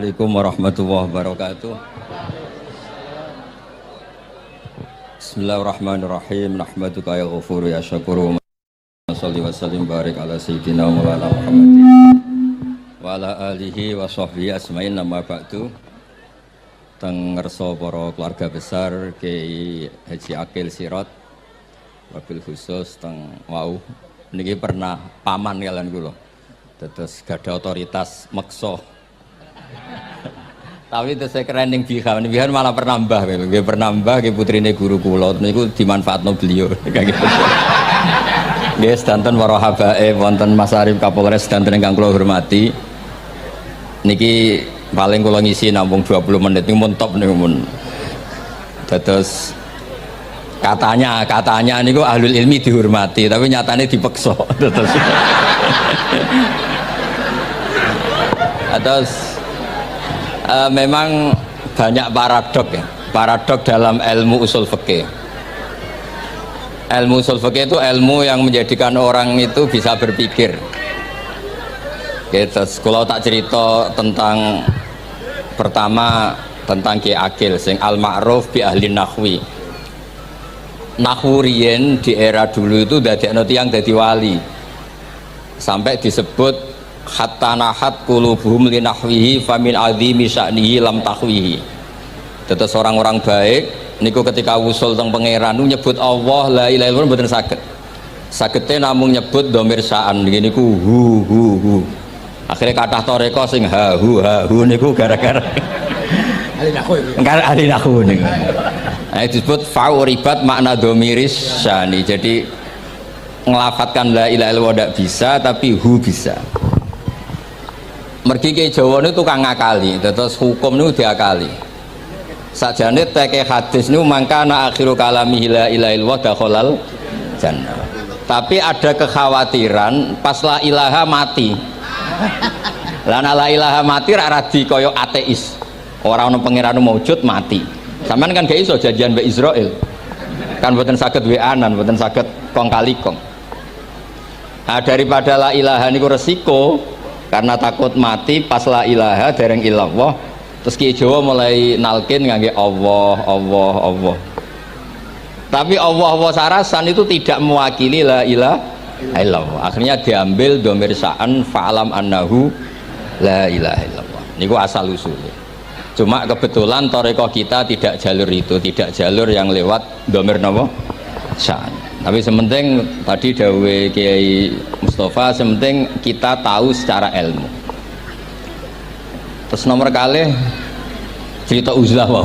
Assalamualaikum warahmatullahi wabarakatuh. Bismillahirrahmanirrahim. Nahmaduka ya ghafuru ya syakuru. Shalli wa sallim barik ala sayyidina Maulana Muhammadin wa ala alihi wa sahbihi asma'in. Nama ba'du. Teng ngerso para keluarga besar Kiai Haji Akil Sirot wabil khusus teng wau niki pernah paman kalian kula. Terus gada otoritas meksa. Tapi itu saya keren yang Bihan malah pernah mbah, dia pernah mbah, dia putrine guru kula, niku dimanfaatno beliau, kayak gitu. Dia sedanten para habaib, wonten Mas Arif Kapolres sedanten ingkang kula hormati. Niki paling kula ngisi nampung 20 menit, niku mun top niku mun. Terus katanya niku ahlul ilmi dihormati, tapi nyatanya dipeksa. Terus memang banyak paradok dalam ilmu usul fikih. Ilmu usul fikih itu ilmu yang menjadikan orang itu bisa berpikir. Gitu. Kalau tak cerita tentang pertama tentang Kiai Akil sing al-ma'ruf bi ahli nahwi. Nahwu riyen di era dulu itu dadekno tiyang dadi wali. Sampai disebut hatta nahat qulubuhum li nahwihi famin azimi sya'nihi lam tahwihi. Terus orang-orang baik niku ketika wusul teng pangeran nyebut Allah la ilaha illallah mboten saged. Sagete namung nyebut dhamir sya'an niku hu. Akhirnya kathah toreko sing ha hu niku gara-gara ahli nahwu niku. Nah, disebut fauribat makna dhamiris sya'ni. Jadi ngelafatkan la ilaha illallah tidak bisa tapi hu bisa. Mergi ke Jawa ini tukang ngakali, terus hukum ini diakali. Sajane teke hadis ini mangkana akhiru kalamihi la ilaha illallah dakhalal jannah. Tapi ada kekhawatiran pas la ilaha mati. Lah la ilaha mati ra radi kaya ateis. Ora ono pangeran maujud mati. Sampeyan kan gak iso janjian mbek Israel. Kan mboten saged weanan, mboten saged kong kali kong. Nah, daripada la ilaha niku resiko karena takut mati pas la ilaha dereng illallah, terus Kiai Jawa mulai nalkin ngangge Allah. Tapi Allah sarasan itu tidak mewakili la ilaha illallah. Akhirnya diambil dhamir sya'an fa'alam annahu la ilaha illallah. Niku asal usulnya. Cuma kebetulan thariqah kita tidak jalur itu, tidak jalur yang lewat dhamir napa? Sya'an. Tapi sementing tadi dawe Kiai Mustafa, sementing kita tahu secara ilmu. Terus nomor kali cerita uzlah wow.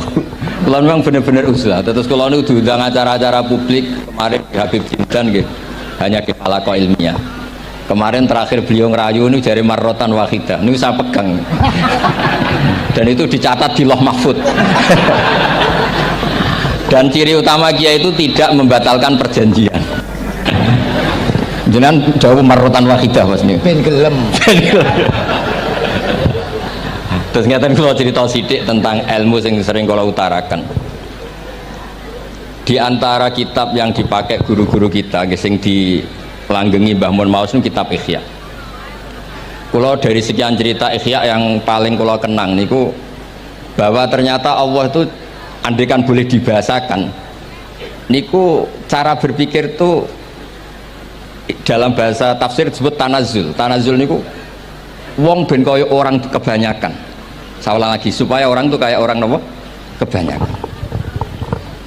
Kalau memang benar-benar uzlah. Terus kalau ini diundang acara-acara publik kemarin di Habib Jindan gitu, hanya di halaqah ilmiah. Kemarin terakhir beliau ngerayu ini dari marrotan wahidah. Ini saya pegang. Dan itu dicatat di Loh Mahfud. Dan ciri utama Kiai itu tidak membatalkan perjanjian. Jenengan jauh marrotan wahidah Mas niku. Ben gelem. Terus ngeten kula cerita sithik tentang ilmu yang sering kula utarakan. Di antara kitab yang dipakai guru-guru kita sing dilanggengi Mbah Mun Maus niku kitab Ihya. Kula dari sekian cerita Ihya yang paling kula kenang niku bahwa ternyata Allah itu andaikan boleh dibahasakan niku cara berpikir tuh dalam bahasa tafsir disebut tanazul niku wong ben kaya orang kebanyakan. Saya ulang lagi supaya orang tuh kayak orang nopo kebanyakan.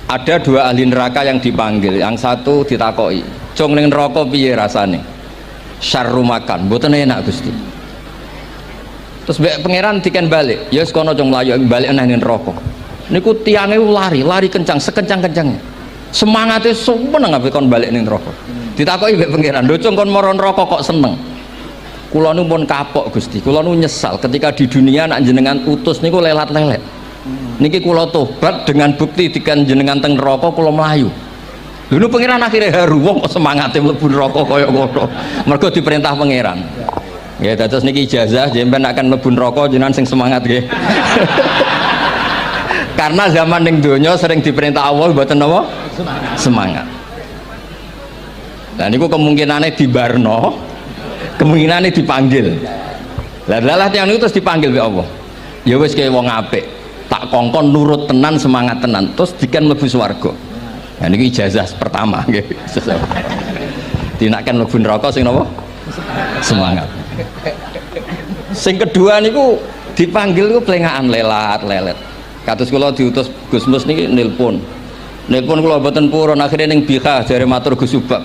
Ada dua ahli neraka yang dipanggil, yang satu ditakoki cung ning neraka piye rasane syarru makan mboten enak Gusti. Terus pangeran diken balik ya wis kono cung mlayu balik nang neraka. Niku tiangnya lari kencang, sekencang-kencangnya. Semangatnya seneng ngapain kon balik ning neraka. Ditakoki mbek pangeran, "Lho cung kon mara neraka kok seneng?" Kula nu pun kapok Gusti, kula nu nyesal ketika di dunia nak jenengan utus niku lelat-lelet. Niki kula tobat dengan bukti dikan jenengan teng neraka kula mlayu. Lho nu pangeran akhirnya haru wong kok semangate mlebu neraka kaya ngono. Mergo diperintah pangeran. Ya terus niki ijazah jenengan akan mlebu neraka jenengan sing semangat nggih. Karena zaman ning donya sering diperintah Allah mboten napa? Semangat. Nah niku kemungkinannya dibarno, kemungkinannya dipanggil. Lah yang itu terus dipanggil oleh Allah. Ya wis kaya wong apik, tak kongkon nurut tenan, semangat tenan, terus diken mlebu swarga. Nah niki ijazah pertama nggih. Dinaken mlebu neraka sing napa? Semangat. Sing kedua niku dipanggil ku plengaan lelat lelet. Kados kula diutus Gus Mus niki nelpon kula mboten purun, akhirnya ning Bika jare matur Gus Subak.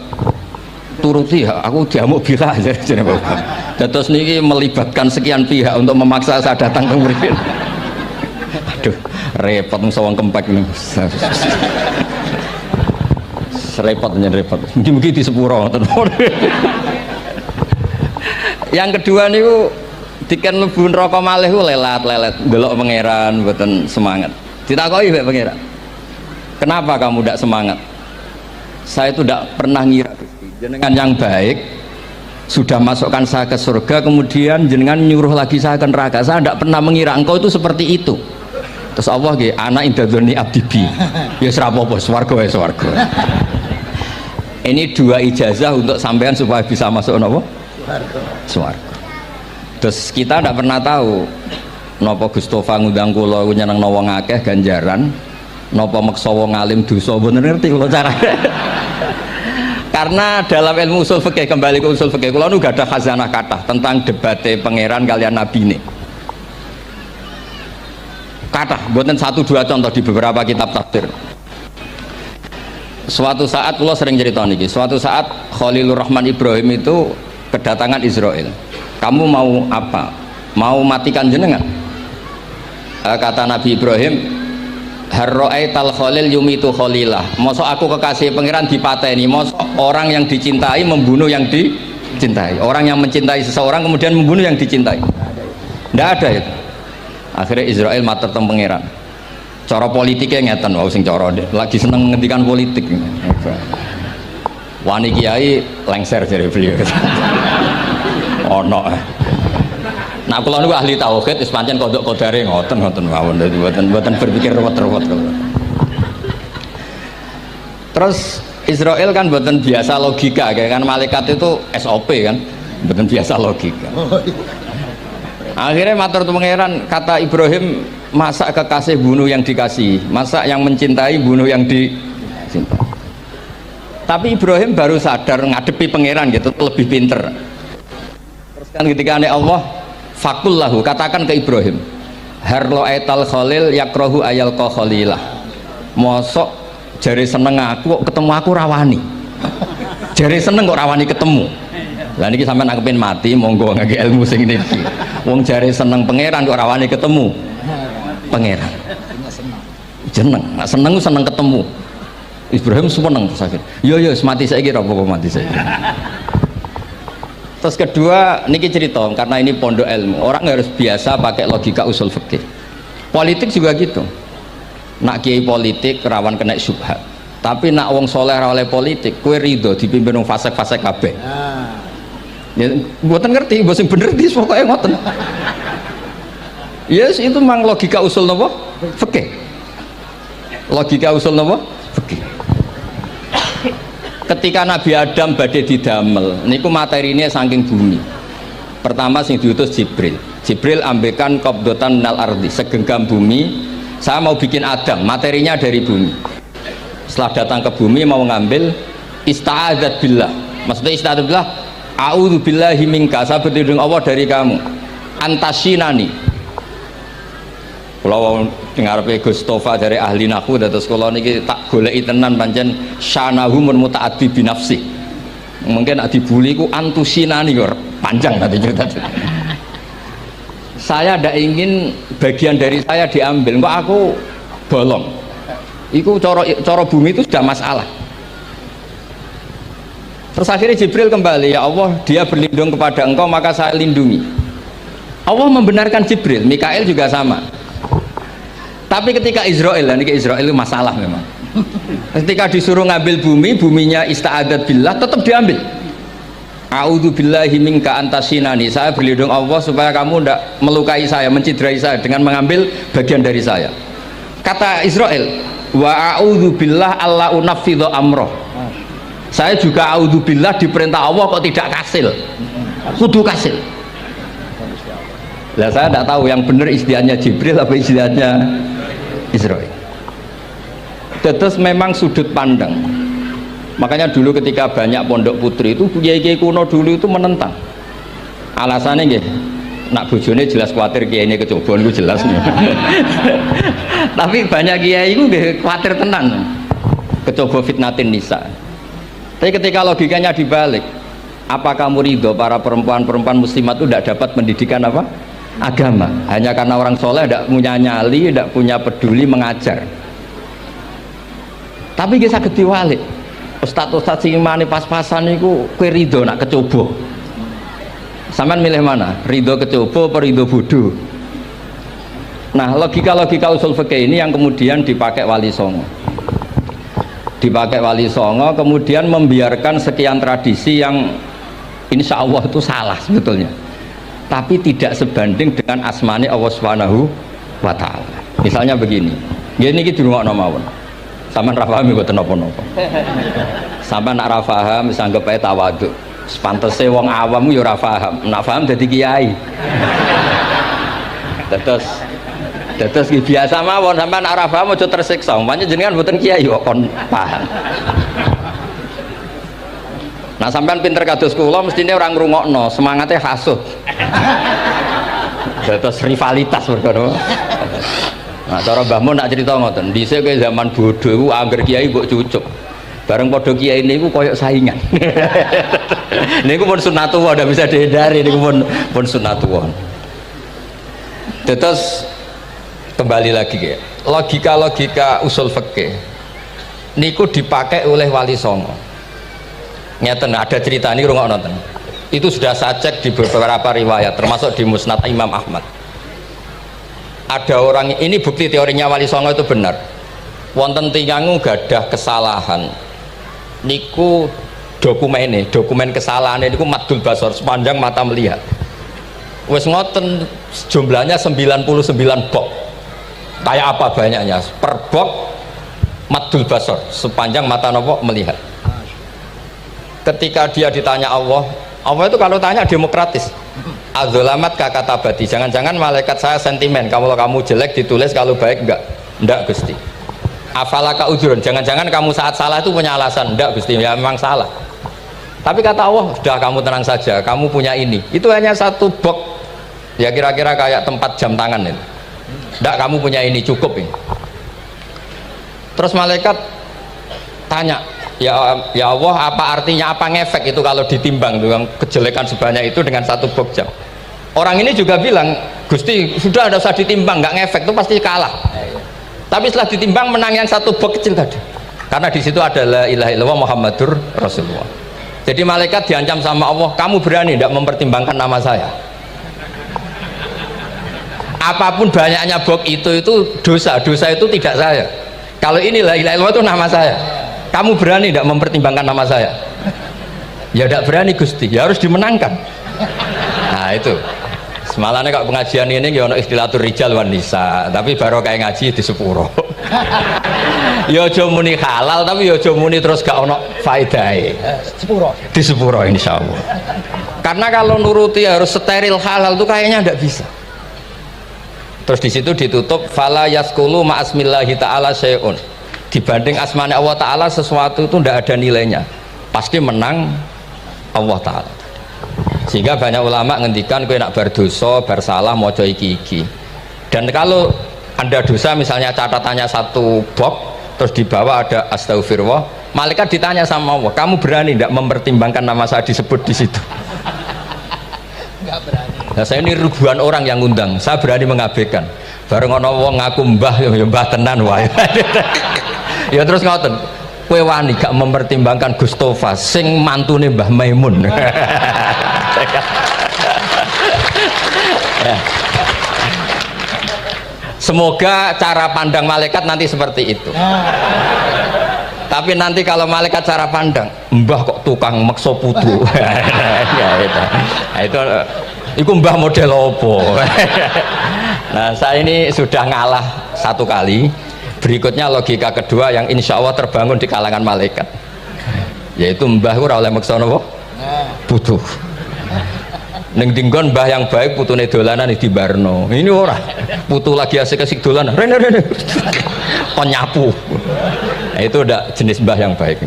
Turuti ya, aku diamuk Bika jare Bapak. Dados niki melibatkan sekian pihak untuk memaksa saya datang ke mriki. Aduh, repot sawang kempek niku. Repot. Mungkin di sepuro ngoten. Yang kedua niku diken mlebu neraka malih ku lelat-lelet ndelok pangeran mboten semangat. Ditakoki mbek pangeran. Kenapa kamu tidak semangat? Saya itu tidak pernah ngira jenengan yang baik sudah masukkan saya ke surga, kemudian jenengan nyuruh lagi saya ke neraka. Saya tidak pernah mengira engkau itu seperti itu. Terus Allah nggih, ana indadzoni abdibi. Ya serapopo swarga wae swarga. Ini dua ijazah untuk sampean supaya bisa masuk napa? Swarga. Terus kita tidak pernah tahu napa Gustofa ngundang kula nyenengno wong akeh ganjaran, napa meksa wong alim dosa, mboten ngerti kula carane. Karena dalam ilmu usul fikih, kembali ke usul fikih, kula nu gak ada khazanah kathah tentang debate pangeran kalian nabi ini. Kathah, mboten satu dua contoh di beberapa kitab tafsir. Suatu saat kula sering cerita niki, suatu saat Khalilur Rahman Ibrahim itu kedatangan Israel. Kamu mau apa? Mau matikan jenengan? Kata Nabi Ibrahim, harro'aital khalil yumitu khalilah. Mosok aku kekasih pangeran dipateni, mosok orang yang dicintai membunuh yang dicintai, orang yang mencintai seseorang kemudian membunuh yang dicintai. Tidak ada itu. Akhirnya Israel matur teng pangeran, cara politiknya ngeten, wau sing cara lagi seneng ngendikan politik. Wani kiai lengser dari beliau. Ono. Nah kula niku ahli tauhid wis pancen kodok kodare ngoten mawon, dadi mboten berpikir ruwet-ruwet. Terus Israel kan mboten biasa logika, kan malaikat itu SOP kan, mboten biasa logika. Akhirnya matur pangeran, kata Ibrahim, masa kekasih bunuh yang dikasih, masa yang mencintai bunuh yang dicintai. Tapi Ibrahim baru sadar ngadepi pangeran gitu, lebih pinter. Terus kan ketika Allah fakullahu, katakan ke Ibrahim, harlo aital khalil yakrohu ayal khalilah. Mosok jari seneng aku kok ketemu aku rawani. Jari seneng kok rawani ketemu. Lah niki sampean aku pengen mati, monggo ngangge ilmu sing niki. Wong jari seneng pangeran kok rawani ketemu pangeran. Jeneng, nak seneng seneng ketemu. Ibrahim seneng terus akhir. Yo mati saiki ra apa mati saiki. Terus kedua, niki cerita karena ini pondok ilmu, orang harus biasa pakai logika usul fikih. Politik juga gitu. Nak kiai politik rawan kena syubhat. Tapi nak wong soleh oleh politik, kue ridho dipimpin wong fasik-fasik kabeh. Ya, mboten ngerti, mboten bener di pokoknya ngoten. Yes, itu memang logika usul napa? Fikih. Logika usul napa? Fikih. Ketika Nabi Adam badhe didamel niku materinya saking bumi. Pertama sing diutus Jibril ambekan qabdotan minal ardi, segenggam bumi, saya mau bikin Adam, materinya dari bumi. Setelah datang ke bumi mau ngambil ista'adzat billah. Maksudnya ista'adzat billah, a'udzu billahi minka, saya berlindung Allah dari kamu. Antasinani. Kalau ngarepe Gustofa dari ahli nahwu dados kula niki tak goleki tenan pancen syanahu mun mutaaddi bi nafsi. Mungkin nek dibuli ku antusinani kok panjang tadi cerita. Saya tidak ingin bagian dari saya diambil, kok aku bolong. Iku cara bumi itu sudah masalah. Terus akhirnya Jibril kembali, ya Allah, dia berlindung kepada engkau maka saya lindungi. Allah membenarkan Jibril, Mikail juga sama. Tapi ketika Israel, ini Israel itu masalah memang. Ketika disuruh ngambil bumi, buminya ista'adat billah, tetap diambil. A'udzu billahi minka antasinani, saya berlindung Allah supaya kamu tidak melukai saya, menciderai saya dengan mengambil bagian dari saya. Kata Israel, wa a'udzu billah alla unaffidhu amroh. Saya juga a'udzu billah diperintah Allah kok tidak kasil. Kudu kasil. Lah saya tidak tahu yang benar istiadatnya Jibril apa istiadatnya Israil. Terus memang sudut pandang. Makanya dulu ketika banyak pondok putri itu kiai-kiai kuno dulu itu menentang. Alasannya nggih, nak bojone jelas khawatir kiai ini kecobaan itu jelas. Tapi banyak kiai itu nggih khawatir tenan. Kecoba fitnatin nisa. Tapi ketika logikanya dibalik, apa kamu ridho para perempuan-perempuan muslimat itu tidak dapat pendidikan apa? Agama, hanya karena orang soleh tidak punya nyali, tidak punya peduli mengajar. Tapi kita saged diwalik. Ustaz-ustaz sing imane pas-pasan niku kowe ridho nak kecoba. Sampean milih mana? Ridho kecoba apa ridho bodoh? Nah, logika-logika usul fikih ini yang kemudian dipakai Wali Songo. Dipakai Wali Songo kemudian membiarkan sekian tradisi yang insya Allah itu salah sebetulnya. Tapi tidak sebanding dengan asmane Allah Subhanahu wa taala. Misalnya begini. Ngene iki dirungokno mawon. Sampeyan ra paham mboten napa-napa. Sampeyan nak ra paham wis anggap ae tawadhu. Sepantese wong awam yo ora paham. Nak paham dadi kiai. Terus biasa mawon sampeyan nak ra paham aja tersiksa. Umpamane jenengan mboten kiai kok kon paham. Nah sampean pinter kados kula mestine orang ngrungokno, semangatnya hasud. Terus rivalitas berkono. Nah cara Mbah Mun nak cerita ngoten, dhisik ke zaman bodoh iku angger kiai mbok cucuk. Bareng padha kiai niku koyok saingan. Niku pun sunatullah ndak bisa dihindari, niku pun sunatullah. Terus kembali lagi ya. Logika-logika usul fikih niku dipakai oleh Wali Songo. Ngeten ada cerita ini rungok nonton. Itu sudah saya cek di beberapa riwayat termasuk di Musnad Imam Ahmad. Ada orang ini bukti teorinya Wali Songo itu benar. Wonten tiyang gadah kesalahan. Niku dokumen kesalahan niku maddul basar sepanjang mata melihat. Wes ngoten jumlahnya 99 bok. Kayak apa banyaknya? Per bok maddul basar sepanjang mata nopo melihat. Ketika dia ditanya Allah itu kalau tanya demokratis. Adzolamat kakatabati, jangan-jangan malaikat saya sentimen kalau kamu jelek ditulis, kalau baik enggak Gusti. Afalaka ujurun, jangan-jangan kamu saat salah itu punya alasan. Enggak Gusti, ya memang salah. Tapi kata Allah, sudah kamu tenang saja, kamu punya ini. Itu hanya satu box, ya kira-kira kayak tempat jam tangan itu. Enggak, kamu punya ini, cukup ini. Terus malaikat tanya, ya Allah, apa artinya, apa ngefek itu kalau ditimbang dengan kejelekan sebanyak itu dengan satu box jam. Orang ini juga bilang, Gusti sudah ada usah ditimbang, nggak ngefek itu pasti kalah. Tapi setelah ditimbang menang yang satu box kecil tadi, karena di situ ada la ilaha illallah Muhammadur Rasulullah. Jadi malaikat diancam sama Allah, kamu berani tidak mempertimbangkan nama saya? Apapun banyaknya box itu dosa itu tidak saya. Kalau ini la ilaha illallah itu nama saya. Kamu berani tidak mempertimbangkan nama saya? Ya tidak berani Gusti, ya harus dimenangkan. Nah itu semalahnya kalau pengajian ini ya ono istilatur rijal wan nisa, tapi baru kayak ngaji di sepuro. Ya aja muni halal tapi ya aja muni terus gak ono faedahe. Di sepuro insyaallah. Karena kalau nuruti harus steril halal itu kayaknya tidak bisa. Terus di situ ditutup fala yaskulu ma'asmillahi ta'ala syai'un. Dibanding asmane Allah Ta'ala sesuatu itu tidak ada nilainya, pasti menang Allah Ta'ala. Sehingga banyak ulama ngendikan kowe nak berdosa bersalah moco iki. Dan kalau anda dosa misalnya catatannya satu box terus di bawah ada astagfirullah, malaikat ditanya sama Allah, kamu berani tidak mempertimbangkan nama saya disebut di situ? Enggak berani. Nah, saya ini ribuan orang yang ngundang, saya berani mengabaikan. Bareng ana wong ngaku mbah ya mbah tenan wae. Ya terus ngoten, kowe wani gak mempertimbangkan Gustofa sing mantune Mbah Maimun. Ya. Semoga cara pandang malaikat nanti seperti itu. Tapi nanti kalau malaikat cara pandang, mbah kok tukang makso putu. Ya itu mbah model opo. Nah saya ini sudah ngalah satu kali. Berikutnya logika kedua yang insya Allah terbangun di kalangan malaikat, yaitu mbah ora oleh maksa napa butuh. Ning dinggon mbah yang baik putune dolanan di Barno. Ini ora. Putu lagi asik-asik dolanan. Rene. Penyapu. Nah, itu udah jenis mbah yang baik.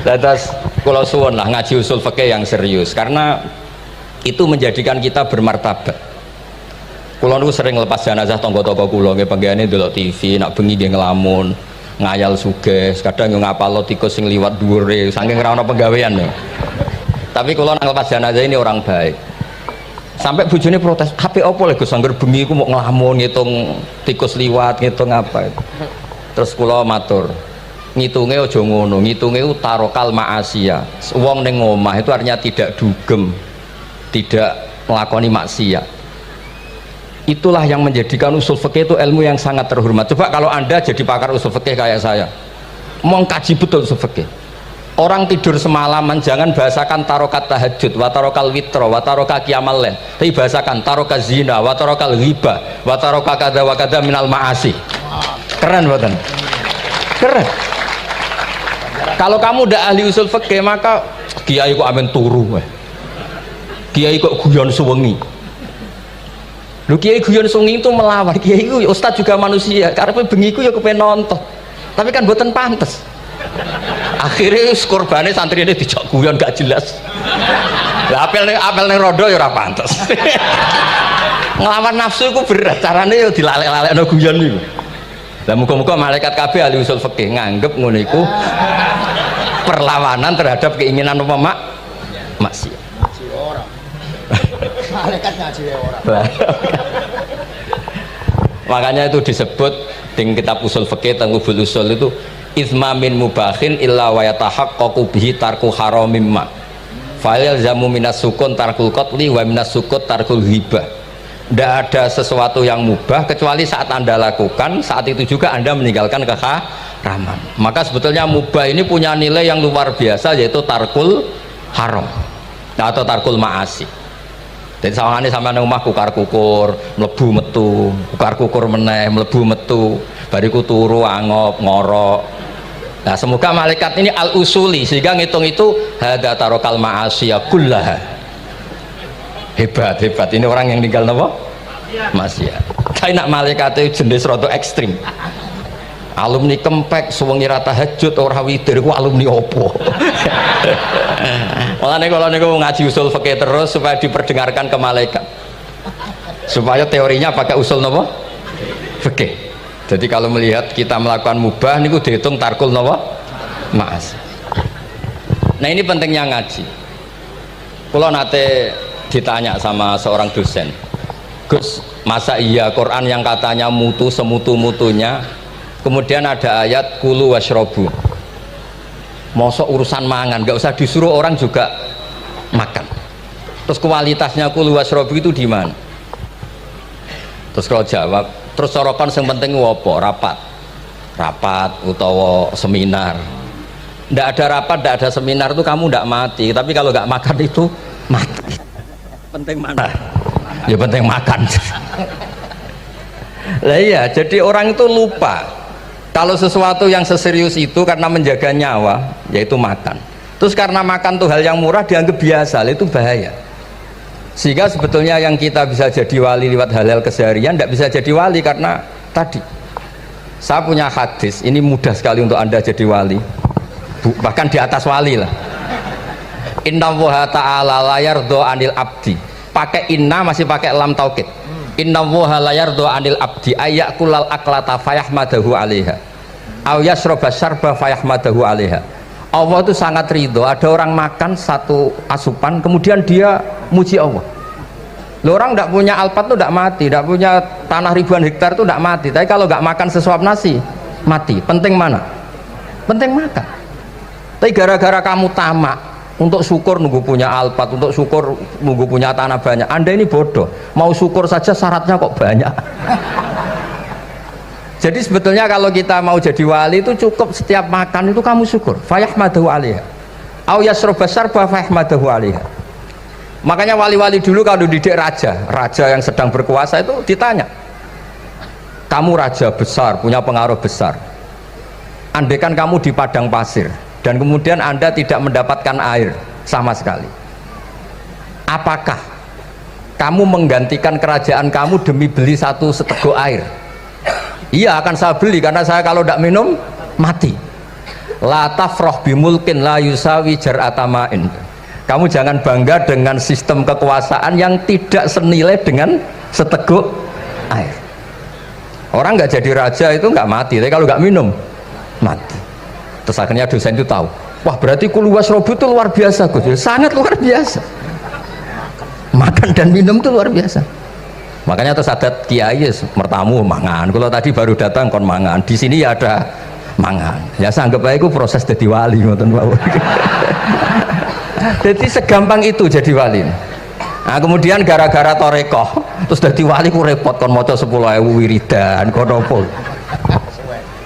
Terus kalau suwun lah ngaji usul fikih yang serius karena itu menjadikan kita bermartabat. Kulo niku sering lepas jenazah tangga-tangga kulo nggih penggane ndelok TV, nak bengi nggih ngelamun, ngayal sugih, kadang yo ngapalo tikus sing liwat dhuwure saking ora ana penggawean ya. Tapi kulo nang lepas jenazah ini orang baik. Sampai bojone protes, "HP opo lho Gus angger bengi iku mau ngelamun ngitung tikus liwat, ngitung apa itu." Terus kulo matur, ngitunge aja ngono, ngitunge tarokal ma'asiya. Wong ning omah itu artinya tidak dugem, tidak melakoni maksiat. Itulah yang menjadikan usul fikih itu ilmu yang sangat terhormat. Coba kalau Anda jadi pakar usul fikih kayak saya, mau kaji betul usul fikih. Orang tidur semalaman jangan bahasakan tarokat tahajud, wa tarokal witro, wa taroka qiyamal lail. Tapi bahasakan taroka zina, wa tarokal ghibah, wa taroka kada wa kada minal ma'asi. Keren buatan? Keren. Kalau kamu udah ahli usul fikih maka kiai kok amen turu, kiai kok guyon suwengi. Lu kiai guyon suwengi itu melawan kiai itu ustaz juga manusia. Karena bengi ku ya kepen nonton, tapi kan buatan pantes. Akhirnya korbane santri ini dijak guyon gak jelas. Lah apel ning rodo ya ora pantes. Ngelawan nafsu itu berat. Carane ya dilalek-lalekno guyon niku. Lah muga-muga malaikat kabeh ahli usul fikih nganggep ngono iku perlawanan terhadap keinginan apa maksiat. Malaikat ngaji ora. Makanya itu disebut di kitab usul fikih Tanghubul Usul itu izma min mubahin illa wa yatahaqqaqu bihi tarku haramim ma. Fa yalzamu minas sukun tarkul qatli wa minas sukut tarkul ghibah. Tidak ada sesuatu yang mubah kecuali saat Anda lakukan, saat itu juga Anda meninggalkan keharaman. Maka sebetulnya mubah ini punya nilai yang luar biasa, yaitu tarkul haram atau tarkul ma'asi. Jadi sawangannya sama nang omah kukar kukur, mlebu metu, kukar kukur meneh, mlebu metu, bariku turu angop ngorok. Nah, semoga malaikat ini al-usuli sehingga ngitung itu hadza tarokal ma'asiya kullaha. Hebat ini orang yang tinggal nopo maksiat. Tapi nak malaikat itu jenis rada ekstrim. Alumni kempek suwengi ra tahajud ora witir ku alumni opo? Mulane kalau niku ngaji usul fikih terus supaya diperdengarkan ke malaikat. Supaya teorinya pakai usul nopo? Fikih. Jadi kalau melihat kita melakukan mubah niku dihitung tarkul nopo? Maas. Nah ini pentingnya ngaji. Kalau nate ditanya sama seorang dosen, Gus, masa iya Quran yang katanya mutu semutu-mutunya kemudian ada ayat kulu washrobu, mosok urusan mangan gak usah disuruh orang juga makan, terus kualitasnya kulu washrobu itu di mana? Terus kalau jawab, terus sorokan yang penting wopo rapat utawa seminar. Ndak ada rapat, ndak ada seminar itu kamu ndak mati, tapi kalau nggak makan itu mati. Penting mana? Ya penting makan. Lah iya, jadi orang itu lupa kalau sesuatu yang seserius itu karena menjaga nyawa yaitu makan. Terus karena makan tuh hal yang murah dianggap biasa, itu bahaya. Sehingga sebetulnya yang kita bisa jadi wali lewat hal-hal keseharian tidak bisa jadi wali karena tadi. Saya punya hadis, ini mudah sekali untuk Anda jadi wali. Bahkan di atas wali lah. Inna woha ta'ala layar do anil abdi, pakai inna masih pakai lam taukid. Inna woha layar do anil abdi ayakulal aklata fayahmadahu alaiha aw yasroba syarba fayahmadahu alaiha. Allah itu sangat ridho ada orang makan satu asupan kemudian dia muji Allah. Loh, orang tidak punya alpat itu tidak mati, tidak punya tanah ribuan hektar itu tidak mati, tapi kalau nggak makan sesuap nasi mati. Penting mana? Penting makan. Tapi gara-gara kamu tamak untuk syukur nunggu punya alpat, untuk syukur nunggu punya tanah banyak, Anda ini bodoh. Mau syukur saja syaratnya kok banyak. Jadi sebetulnya kalau kita mau jadi wali itu cukup setiap makan itu kamu syukur. Fayahmadahu alaiha aw yasroba syarba fayahmadahu alaiha. Makanya wali-wali dulu kalau didik raja yang sedang berkuasa itu ditanya, kamu raja besar, punya pengaruh besar, andaikan kamu di padang pasir dan kemudian Anda tidak mendapatkan air, sama sekali. Apakah kamu menggantikan kerajaan kamu demi beli satu seteguk air? Iya, akan saya beli karena saya kalau tidak minum mati. La tafrah bimulkin la yusawi jar'atamain. Kamu jangan bangga dengan sistem kekuasaan yang tidak senilai dengan seteguk air. Orang nggak jadi raja itu nggak mati, tapi kalau nggak minum mati. Terus akhirnya dosen itu tahu, wah berarti kulu wasrobu itu luar biasa, Gus. Sangat luar biasa. Makan dan minum itu luar biasa. Makanya terus ada kiai mertamu mangan. Kalau tadi baru datang kon mangan. Di sini ya ada mangan. Ya saya anggap aja itu proses jadi wali, ngoten Pak. Jadi segampang itu jadi wali. Nah, kemudian gara-gara torekoh terus jadi wali ku repot kon maca 10.000 wiridan kon opo.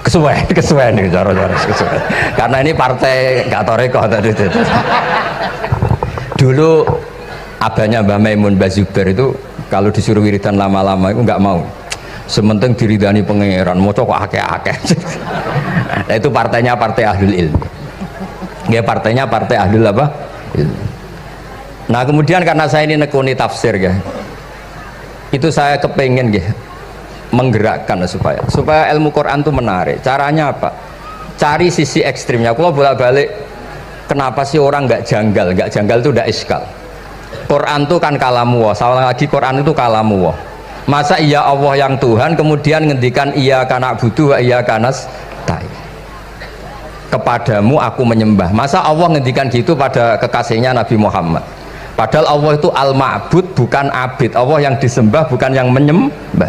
Kesuwen nih cara-cara kesuwen. Karena ini partai gak torekoh tadi. Dulu abahnya Mbah Maimun Mbah Zubair itu kalau disuruh wiridan lama-lama itu nggak mau. Sementing diridani pangeran, maca kok akeh-akeh. Nah, itu partainya partai ahlul ilmi. Ya partainya partai ahlul apa? Ilmi. Nah kemudian karena saya ini nekuni tafsir ya, itu saya kepengen ya menggerakkan supaya ilmu Quran itu menarik. Caranya apa? Cari sisi ekstrimnya. Kalau bolak-balik, kenapa sih orang nggak janggal? Nggak janggal itu udah iskal. Quran itu kan kalamu, salah lagi Quran itu kalamu. Masa iya Allah yang Tuhan kemudian ngendikan iya kana butuh iya kanas tai. Kepadamu aku menyembah. Masa Allah ngendikan gitu pada kekasihnya Nabi Muhammad? Padahal Allah itu al-ma'bud bukan abid. Allah yang disembah bukan yang menyembah.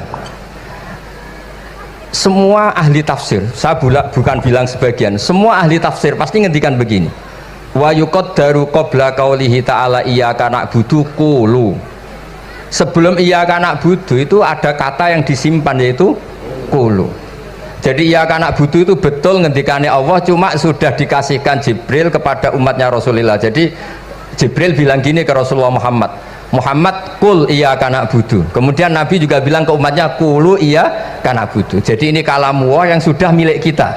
Semua ahli tafsir, saya bukan bilang sebagian, semua ahli tafsir pasti ngendikan begini. Wa yuqaddaru qabla qaulihi ta'ala iyyaka na'budu qulu. Sebelum iyyaka na'budu itu ada kata yang disimpan yaitu qulu. Jadi iyyaka na'budu itu betul ngendikane Allah, cuma sudah dikasihkan Jibril kepada umatnya Rasulullah. Jadi Jibril bilang gini ke Rasulullah Muhammad, qul iyyaka na'budu. Kemudian Nabi juga bilang ke umatnya qulu iyyaka na'budu. Jadi ini kalamu yang sudah milik kita.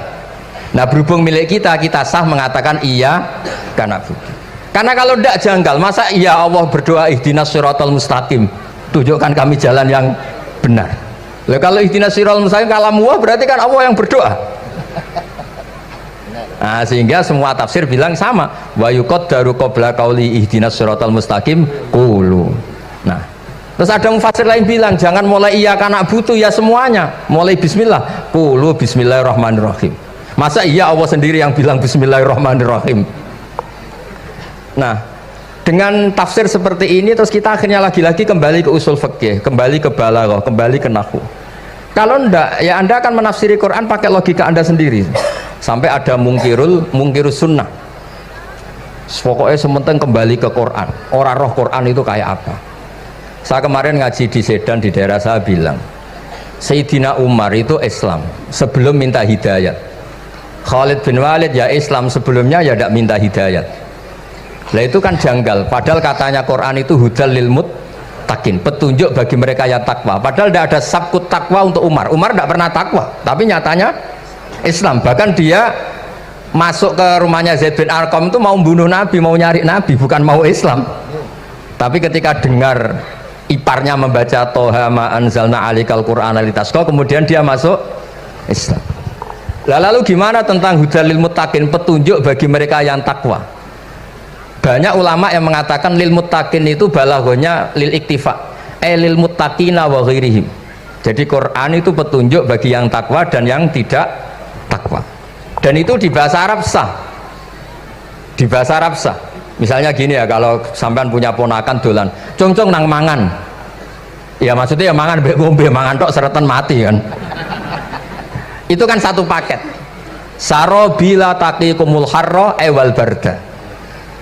Nah berhubung milik kita, kita sah mengatakan iyyaka na'budu. Karena kalau tidak janggal, masa iya Allah berdoa ihdinas siratal mustaqim, tunjukkan kami jalan yang benar. Lah kalau ihdinas siratal mustaqim kalamu berarti kan Allah yang berdoa. Nah, sehingga semua tafsir bilang sama, wa yuqaddaru qabla qauli ihdinas siratal mustaqim qulu. Nah, terus ada mufassir lain bilang jangan mulai iyyaka na'budu ya semuanya, mulai bismillah, qulu bismillahirrahmanirrahim. Masa iya Allah sendiri yang bilang bismillahirrahmanirrahim? Nah, dengan tafsir seperti ini terus kita akhirnya lagi-lagi kembali ke usul fikih, kembali ke balaghah, kembali ke nahwu. Kalau enggak, ya Anda akan menafsiri Quran pakai logika Anda sendiri. Sampai ada mungkirus sunnah. Pokoknya sementing kembali ke Quran. Orang roh Quran itu kayak apa? Saya kemarin ngaji di Sedan di daerah saya bilang, Sayyidina Umar itu Islam sebelum minta hidayat. Khalid bin Walid ya Islam sebelumnya ya tidak minta hidayat. Nah itu kan janggal. Padahal katanya Quran itu hudal lil muttaqin, petunjuk bagi mereka yang takwa. Padahal tidak ada sabkut takwa untuk Umar. Umar tidak pernah takwa, tapi nyatanya Islam. Bahkan dia masuk ke rumahnya Zaid bin Arqam itu mau bunuh Nabi, mau nyari Nabi, bukan mau Islam. Tapi ketika dengar iparnya membaca Toha ma anzalna alikal qur'ana litasqa, kemudian dia masuk Islam. Lalu gimana tentang hudalil muttaqin, petunjuk bagi mereka yang takwa? Banyak ulama yang mengatakan lil muttaqin itu balaghahnya lil iktifa, lil muttaqina wa ghairihim. Jadi Quran itu petunjuk bagi yang takwa dan yang tidak takwa. Dan itu di bahasa Arab sah. Di bahasa Arab sah. Misalnya gini ya, kalau sampean punya ponakan dolan, cong-cong nang mangan. Ya maksudnya ya mangan mbek ngombe, mangan tok seretan mati kan. Itu kan satu paket. Sarobila taqikumul harra wal barda.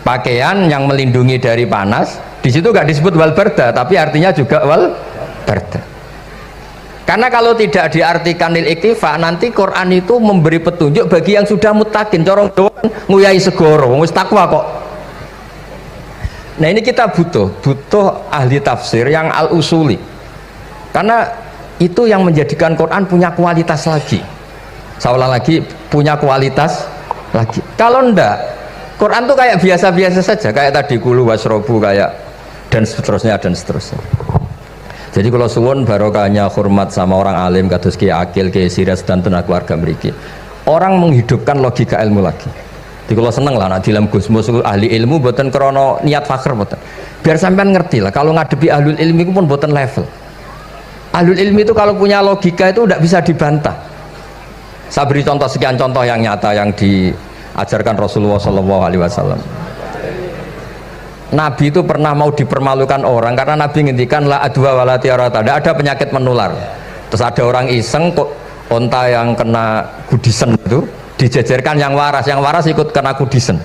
Pakaian yang melindungi dari panas. Di situ gak disebut wal barda, tapi artinya juga wal barda. Karena kalau tidak diartikan lil iktifa, nanti Quran itu memberi petunjuk bagi yang sudah muttaqin. Corong doang nguyai segoro, wis takwa kok. Nah ini kita butuh ahli tafsir yang al-usuli. Karena itu yang menjadikan Quran punya kualitas lagi. Seolah lagi punya kualitas lagi. Kalau ndak, Quran tuh kayak biasa-biasa saja, kayak tadi kulu wasrobu kayak dan seterusnya dan seterusnya. Jadi kalau suwun barokahnya hormat sama orang alim kados Ki Akil, Ki Siras dan tenaga keluarga mriki. Orang menghidupkan logika ilmu lagi. Jadi kalau seneng lah nak dalam Gusmus ahli ilmu boten krono niat fakir boten. Biar sampean ngerti lah kalau ngadepi ahlul ilmi itu pun boten level. Ahlul ilmi itu kalau punya logika itu tidak bisa dibantah. Saya beri contoh sekian contoh yang nyata yang diajarkan Rasulullah SAW. Nabi itu pernah mau dipermalukan orang karena Nabi ngendikan la adwa wala tiarata, tidak ada penyakit menular. Terus ada orang iseng kok onta yang kena kudisen itu dijejerkan yang waras ikut kena kudisen.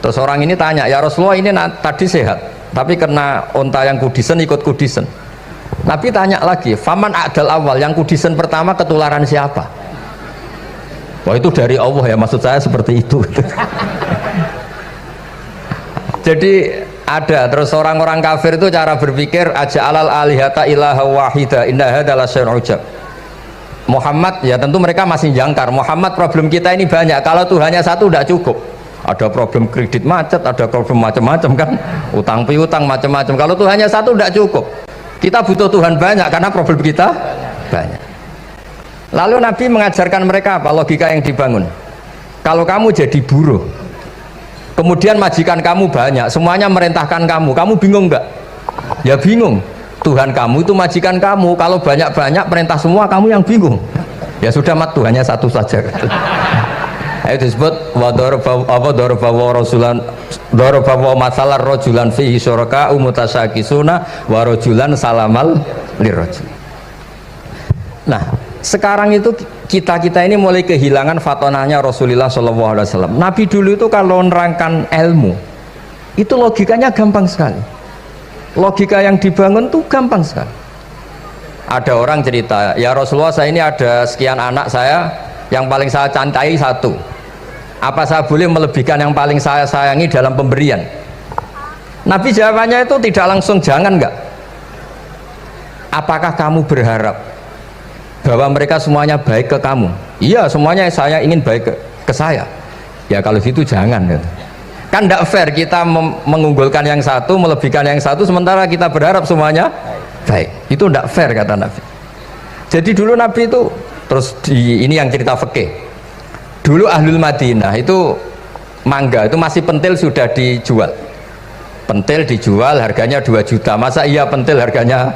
Terus orang ini tanya, ya Rasulullah ini tadi sehat tapi kena onta yang kudisen ikut kudisen. Nabi tanya lagi, faman adal awal, yang kudisen pertama ketularan siapa? Wah itu dari Allah ya, maksud saya seperti itu. Jadi ada terus orang-orang kafir itu cara berpikir aja alal alihata ilaha wahida inna hadalah syai'un ujab. Muhammad ya tentu mereka masih jangkar. Muhammad problem kita ini banyak. Kalau Tuhannya satu tidak cukup. Ada problem kredit macet, ada problem macam-macam kan, utang piutang macam-macam. Kalau Tuhannya satu tidak cukup. Kita butuh Tuhan banyak karena problem kita banyak. Lalu Nabi mengajarkan mereka apa logika yang dibangun. Kalau kamu jadi buruh, kemudian majikan kamu banyak, semuanya merintahkan kamu, kamu bingung enggak? Ya bingung. Tuhan kamu itu majikan kamu, kalau banyak-banyak perintah semua kamu yang bingung. Ya sudah mat Tuhannya satu saja. Itu disebut wa daraba rasulan daraba masalah rajulan fihi syuraka umutasakisuna wa rajulan salamal lirajul. Nah, sekarang itu kita ini mulai kehilangan fatonahnya Rasulullah SAW. Nabi dulu itu kalau nerangkan ilmu itu logikanya gampang sekali, logika yang dibangun tuh gampang sekali. Ada orang cerita, ya Rasulullah saya ini ada sekian anak saya, yang paling saya cintai satu, apa saya boleh melebihkan yang paling saya sayangi dalam pemberian? Nabi jawabannya itu tidak langsung jangan enggak. Apakah kamu berharap bahwa mereka semuanya baik ke kamu? Iya semuanya saya ingin baik ke saya. Ya kalau gitu jangan ya. Kan tidak fair kita mengunggulkan yang satu, melebihkan yang satu, sementara kita berharap semuanya baik. Itu tidak fair kata Nabi. Jadi dulu Nabi itu terus ini yang cerita fikih. Dulu Ahlul Madinah itu mangga itu masih pentil sudah dijual. Pentil dijual harganya 2 juta. Masa iya pentil harganya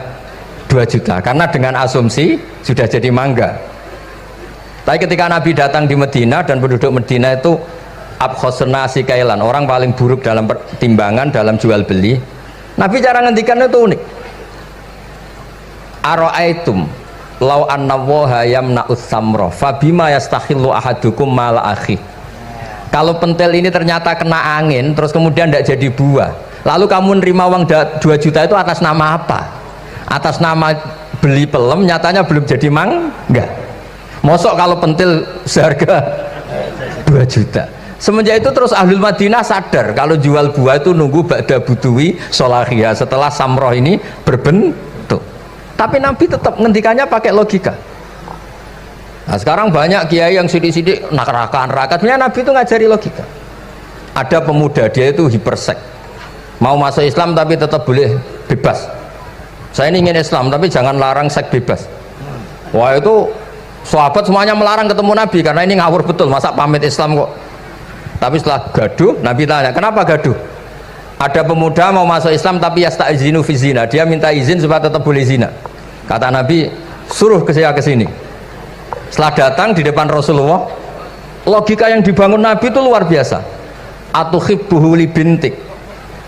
2 juta? Karena dengan asumsi sudah jadi mangga. Tapi ketika Nabi datang di Medina dan penduduk Medina itu abkhosna sikailan, orang paling buruk dalam pertimbangan dalam jual beli. Nabi cara ngendikan itu unik. Aro'aitum lau anna waha yamna'us samra fabima yastakhillu ahadukum mal akhi. Kalau pentil ini ternyata kena angin terus kemudian tidak jadi buah, lalu kamu nerima uang 2 juta itu atas nama apa? Atas nama beli pelem, nyatanya belum jadi mangga. Mosok kalau pentil seharga 2 juta. Semenjak itu terus Ahlul Madinah sadar kalau jual buah itu nunggu ba'da buduwi solahiyah, setelah samroh ini berbentuk. Tapi Nabi tetap ngendikannya pakai logika. Nah sekarang banyak kiai yang sidik-sidik neraka. Sebenarnya Nabi itu ngajari logika. Ada pemuda dia itu hipersek, mau masuk Islam tapi tetap boleh bebas. Saya ini ingin Islam tapi jangan larang seks bebas. Wah itu sahabat semuanya melarang ketemu Nabi karena ini ngawur betul, masa pamit Islam kok. Tapi setelah gaduh Nabi tanya kenapa gaduh. Ada pemuda mau masuk Islam tapi yasta'izinu fi zina, dia minta izin supaya tetap boleh zina. Kata Nabi suruh ke saya ke sini. Setelah datang di depan Rasulullah, logika yang dibangun Nabi itu luar biasa. Atuhibbuhu li bintik,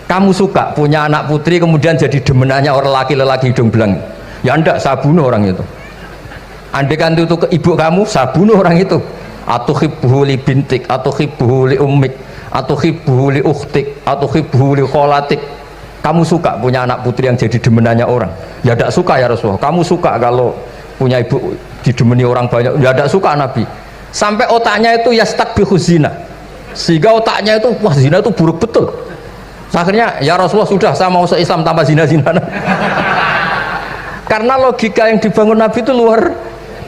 kamu suka punya anak putri kemudian jadi demenannya orang laki-laki hidung belang? Ya enggak, saya bunuh orang itu. Andai kan itu ke ibu kamu, saya bunuh orang itu. Atuhibbuhu li bintik, atuhibbuhu li ummik, atuhibbuhu li ukhtik, atuhibbuhu li kholatik. Kamu suka punya anak putri yang jadi demenannya orang? Ya tidak suka ya Rasulullah. Kamu suka kalau punya ibu didemeni orang banyak? Ya tidak suka Nabi. Sampai otaknya itu yastakbihu zina, sehingga otaknya itu wah zina itu buruk betul. Akhirnya ya Rasulullah sudah saya mau se-Islam tanpa zina-zina. Karena logika yang dibangun Nabi itu luar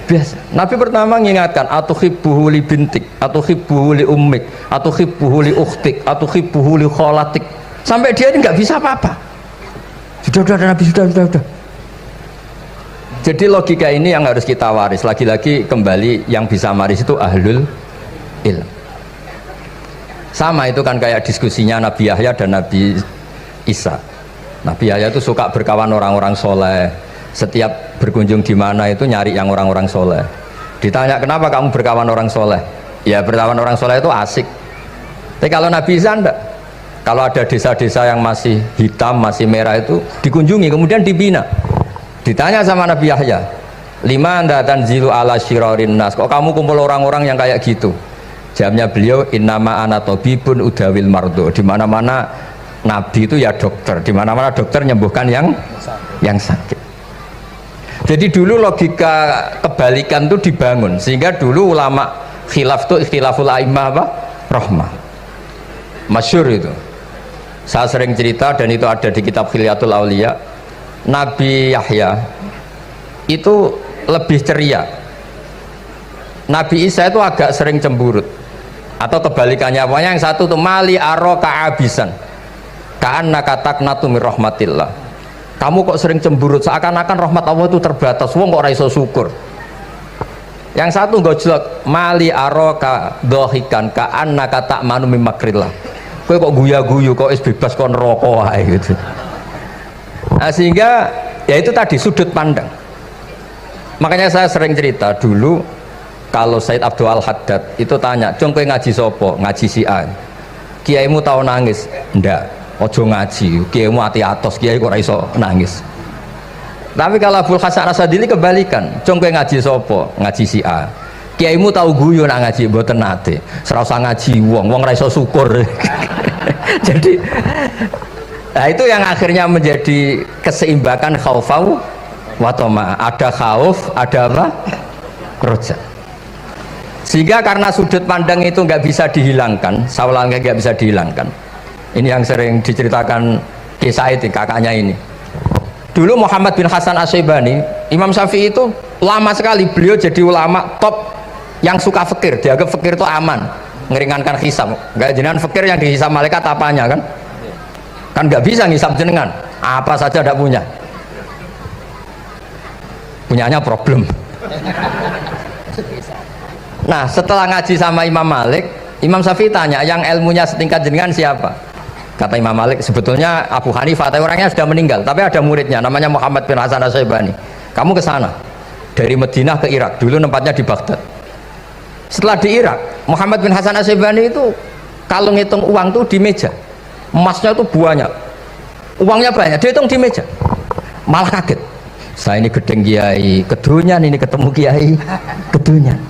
biasa. Nabi pertama mengingatkan atuhibbuhu li bintik, atuhibbuhu li ummik, atuhibbuhu li ukhtik, atuhibbuhu li kholatik. Sampai dia ini nggak bisa apa-apa. Sudah Nabi sudah. Jadi logika ini yang harus kita waris. Lagi-lagi kembali yang bisa waris itu ahlul ilm. Sama itu kan kayak diskusinya Nabi Yahya dan Nabi Isa. Nabi Yahya itu suka berkawan orang-orang soleh. Setiap berkunjung di mana itu nyari yang orang-orang soleh. Ditanya kenapa kamu berkawan orang soleh? Ya berkawan orang soleh itu asik. Tapi kalau Nabi Isa enggak. Kalau ada desa-desa yang masih hitam, masih merah itu dikunjungi, kemudian dibina. Ditanya sama Nabi Yahya, lima anda tanzilu ala syirarin nas. Kok kamu kumpul orang-orang yang kayak gitu? Jawabnya beliau, innama ana tabibun udawil mardo. Di mana-mana Nabi itu ya dokter. Di mana-mana dokter menyembuhkan yang sakit. Jadi dulu logika kebalikan itu dibangun sehingga dulu ulama khilaf itu ikhtilaful a'immah apa? Rahmah. Masyhur itu. Saya sering cerita dan itu ada di kitab Khilyatul Auliya. Nabi Yahya itu lebih ceria. Nabi Isa itu agak sering cemburut. Atau kebalikannya, pokoknya yang satu tuh mali aro ka'abisan. Ka'annaka taqnatu min rahmatillah. Kamu kok sering cemburut, seakan-akan rahmat Allah itu terbatas, wong kok ora iso syukur. Yang satu gojlok, mali aroka dohikan ka annaka ta'manu mim makrillah. Kowe kok guya-guyu, kok is bebas kon neraka wae gitu. Nah, sehingga ya itu tadi sudut pandang. Makanya saya sering cerita dulu kalau Said Abdul Al-Haddad itu tanya, "Cung kowe ngaji sapa?" Ngaji si A. Kiaimu tau nangis? Ndak. Ojo ngaji, kiaimu ati atos, kiai kok ora iso nangis. Tapi kalau Abdul Hasan Asadili kebalikan, cung kowe ngaji sapa? Ngaji si A. Kiaimu tahu guyu nak ngaji mboten nate. Ora usah ngaji wong ora iso syukur. Jadi nah itu yang akhirnya menjadi keseimbangan khaufau wa tama. Ada khauf, ada apa? Roja. Sehingga karena sudut pandang itu nggak bisa dihilangkan, sawalangnya nggak bisa dihilangkan. Ini yang sering diceritakan kisah itu kakaknya ini. Dulu Muhammad bin Hasan Asy-Syaibani, Imam Syafi'i itu lama sekali beliau jadi ulama top yang suka fikir. Dianggap fikir itu aman, ngeringankan hisab. Enggak jenengan fikir yang dihisab malaikat apanya kan? Kan nggak bisa ngisab jenengan. Apa saja tidak punya. Punyanya problem. Nah, setelah ngaji sama Imam Malik, Imam Syafi'i tanya, yang ilmunya setingkat jenengan siapa? Kata Imam Malik, sebetulnya Abu Hanifah, tapi orangnya sudah meninggal, tapi ada muridnya namanya Muhammad bin Hasan Asy-Syaibani. Kamu ke sana dari Madinah ke Irak, dulu tempatnya di Baghdad. Setelah di Irak, Muhammad bin Hasan Asy-Syaibani itu kalau ngitung uang tuh di meja, emasnya itu banyak, uangnya banyak, dia hitung di meja, malah kaget. Saya ini gedeng kiai, kedunyan ini ketemu kiai, kedunyan.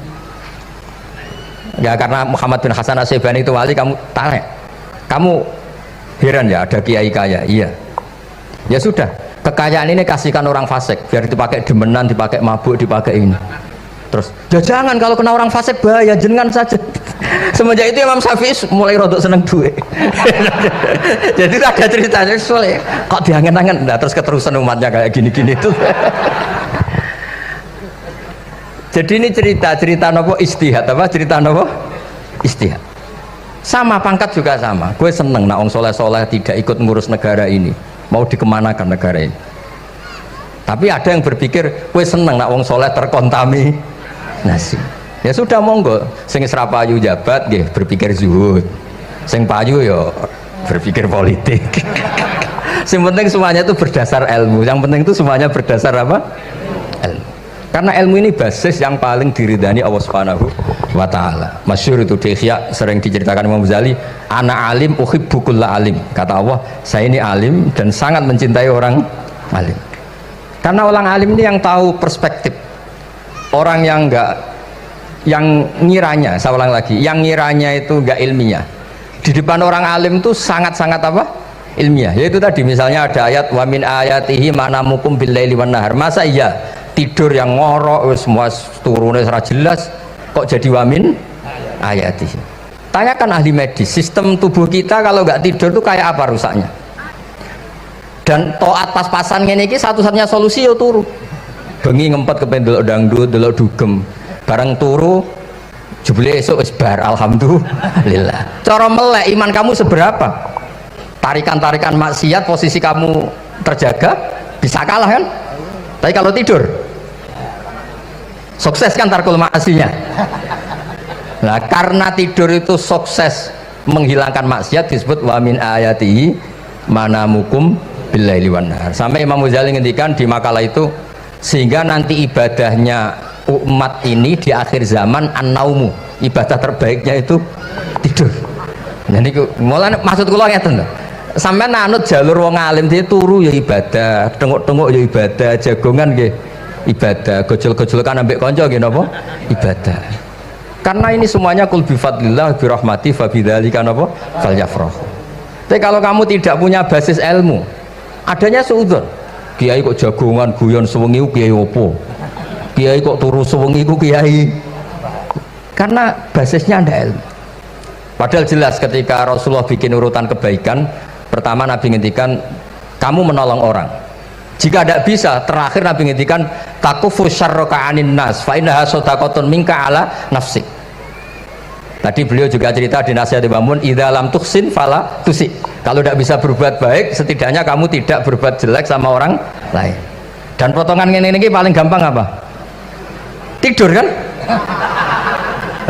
Ya karena Muhammad bin Hasan Asy-Syaibani itu wali, kamu tanya, kamu heran ya ada kiai kaya? Iya. Ya sudah, kekayaan ini kasihkan orang fasik, biar dipakai demenan, dipakai mabuk, dipakai ini. Terus, ya jangan, kalau kena orang fasik bahaya, jenengan saja. Semenjak itu Imam Syafi'i mulai rodok seneng duit. Jadi ada ceritanya soalnya kok diangen-angen, nah terus keterusan umatnya kayak gini-gini tuh. Jadi ini cerita nopo istihad apa? Cerita nopo istihad. Sama pangkat juga sama. Gue seneng nak wong soleh-soleh tidak ikut ngurus negara ini. Mau dikemanakan negara ini. Tapi ada yang berpikir, gue seneng nak wong soleh terkontaminasi. Ya sudah monggo. Sing serapayu jabat, nggih berpikir zuhud. Sing payu yo berpikir politik. Yang penting semuanya itu berdasar ilmu. Yang penting itu semuanya berdasar apa? Ilmu. Karena ilmu ini basis yang paling diridani Allah Subhanahu wa ta'ala. Masyhur itu di Ihya sering diceritakan Imam Ghazali, ana alim uhibbu kulla alim. Kata Allah, saya ini alim dan sangat mencintai orang alim. Karena orang alim ini yang tahu perspektif. Orang yang enggak, yang ngiranya, saya ulang lagi, yang ngiranya itu enggak ilmiah. Di depan orang alim itu sangat-sangat apa? Ilmiah. Yaitu tadi misalnya ada ayat wa min ayatihi manamukum bil laili wan nahar. Masa iya tidur yang ngorok semua turunnya secara jelas kok jadi wamin ayati. Tanyakan ahli medis, sistem tubuh kita kalau nggak tidur tuh kayak apa rusaknya. Dan toat pas-pasan ini satu-satunya solusi yo turu. bengi ngempet kepen delok dangdut, delok dugem. Bareng turu jebule esuk wis bar, alhamdulillah. Cara melek iman kamu seberapa? Tarikan-tarikan maksiat posisi kamu terjaga bisa kalah kan? Tapi kalau tidur sukses kan tarkul maksinya. Nah, karena tidur itu sukses menghilangkan maksiat disebut wa min ayatihi manamukum billaili wan nahar. Sampai Imam Ghazali ngendikan di makalah itu, sehingga nanti ibadahnya umat ini di akhir zaman an-naumu, ibadah terbaiknya itu tidur. Jadi mulai maksud kula ngeten lho. Sampai nanut jalur wong alim dia turu ya ibadah, tengok-tengok ya ibadah, jagongan nggih ibadah, gojol-gojolkan ambek kanca nggih napa? Ibadah. Karena ini semuanya kul bi fadlillah bi rahmati fa bidzalika napa? Falyafrahu. Tapi kalau kamu tidak punya basis ilmu, adanya suudzon. Kiai kok jagongan guyon sewengi ku kiai opo? Kiai kok turu sewengi ku kiai. Karena basisnya ada ilmu. Padahal jelas ketika Rasulullah bikin urutan kebaikan, pertama Nabi ngendikan kamu menolong orang. Jika tidak bisa, terakhir Nabi ngendikan takufu syarraka anin nas fa innaha shadaqatun minka ala nafsik. Tadi beliau juga cerita di nasihat Imam Mun, idza lam tuhsin fala tusi. Kalau tidak bisa berbuat baik, setidaknya kamu tidak berbuat jelek sama orang lain. Dan potongan ini paling gampang apa? Tidur kan?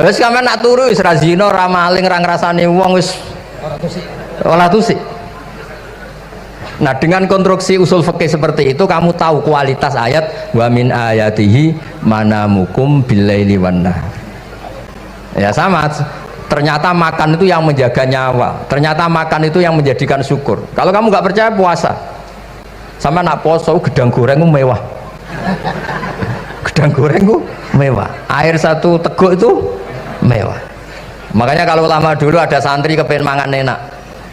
Wis sampean nak turu wis ra zina, ra maling, ra ngrasani wong wis ora tusik. Nah, dengan konstruksi usul fikih seperti itu kamu tahu kualitas ayat wa min ayatihi manamukum billaili wan nahar. Ya sama, ternyata makan itu yang menjaga nyawa, ternyata makan itu yang menjadikan syukur. Kalau kamu nggak percaya puasa, sama nak poso gedang goreng mewah. Gedang goreng mewah, air satu teguk itu mewah. Makanya kalau lama dulu ada santri kepengen mangan enak,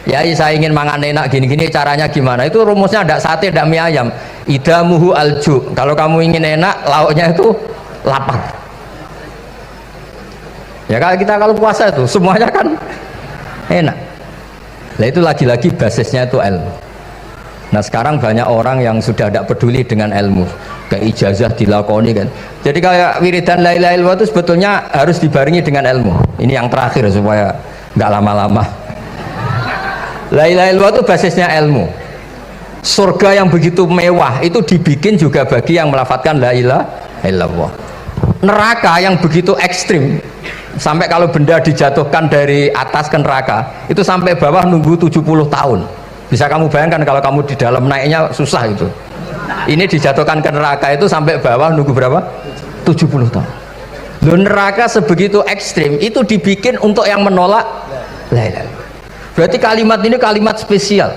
ya saya ingin mangan enak gini-gini, caranya gimana? Itu rumusnya ada sate, ada mie ayam. Idamuhu alju. Kalau kamu ingin enak, lauknya itu lapar. Ya kalau kita kalau puasa itu semuanya kan enak. Nah itu lagi-lagi basisnya itu ilmu. Nah sekarang banyak orang yang sudah tidak peduli dengan ilmu, kayak ijazah dilakoni kan. Jadi kayak wiridan la ilaha illallah itu sebetulnya harus dibarengi dengan ilmu. Ini yang terakhir supaya nggak lama-lama. La ilaha illallah itu basisnya ilmu. Surga yang begitu mewah itu dibikin juga bagi yang melafadzkan la ilaha illallah. Neraka yang begitu ekstrim, sampai kalau benda dijatuhkan dari atas ke neraka itu sampai bawah nunggu 70 tahun. Bisa kamu bayangkan kalau kamu di dalam, naiknya susah itu. Ini dijatuhkan ke neraka itu sampai bawah nunggu berapa? 70 tahun. Loh, neraka sebegitu ekstrim itu dibikin untuk yang menolak la ilaha illallah. Berarti kalimat ini kalimat spesial.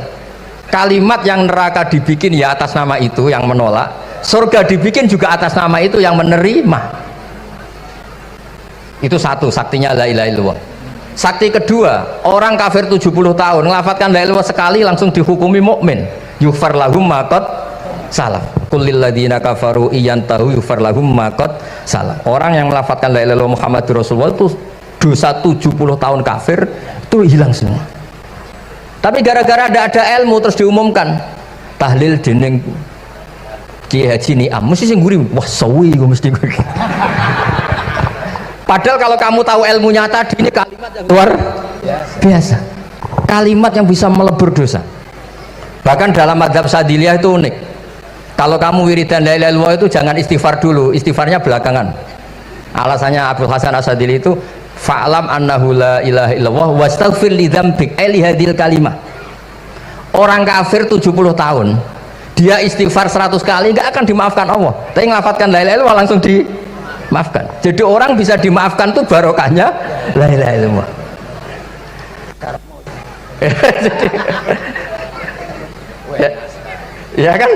Kalimat yang neraka dibikin ya atas nama itu yang menolak, surga dibikin juga atas nama itu yang menerima. Itu satu saktinya la ilaha illallah. Sakti kedua, orang kafir 70 tahun ngelafadzkan la ilaha illallah sekali langsung dihukumi mukmin. Yufar lahum maqad salam. Qul lil ladzina kafaru iyantahu yufar lahum maqad salam. Orang yang melafadzkan la ilaha illallah Muhammadur Rasulullah itu dosa 70 tahun kafir itu hilang semua. Tapi gara-gara ada ilmu terus diumumkan tahlil dening Kiai Haji Niam mesti sing nguri, wah sawi gue mesti gue. Padahal kalau kamu tahu ilmunya tadi, ini kalimat yang luar biasa, kalimat yang bisa melebur dosa. Bahkan dalam madzhab Sadiliyah itu unik. Kalau kamu wiridan la ilaha illallah itu jangan istighfar dulu, istighfarnya belakangan. Alasannya Abdul Hasan As-Sadili itu fa'lam annahu la ilaha illallah wastaghfir li dzambik li hadhil kalimah. Orang kafir 70 tahun dia istighfar 100 kali nggak akan dimaafkan Allah, tapi ngelafadzkan la ilaha illallah langsung dimaafkan. Jadi orang bisa dimaafkan tuh barokahnya la ilaha illallah. Ya kan?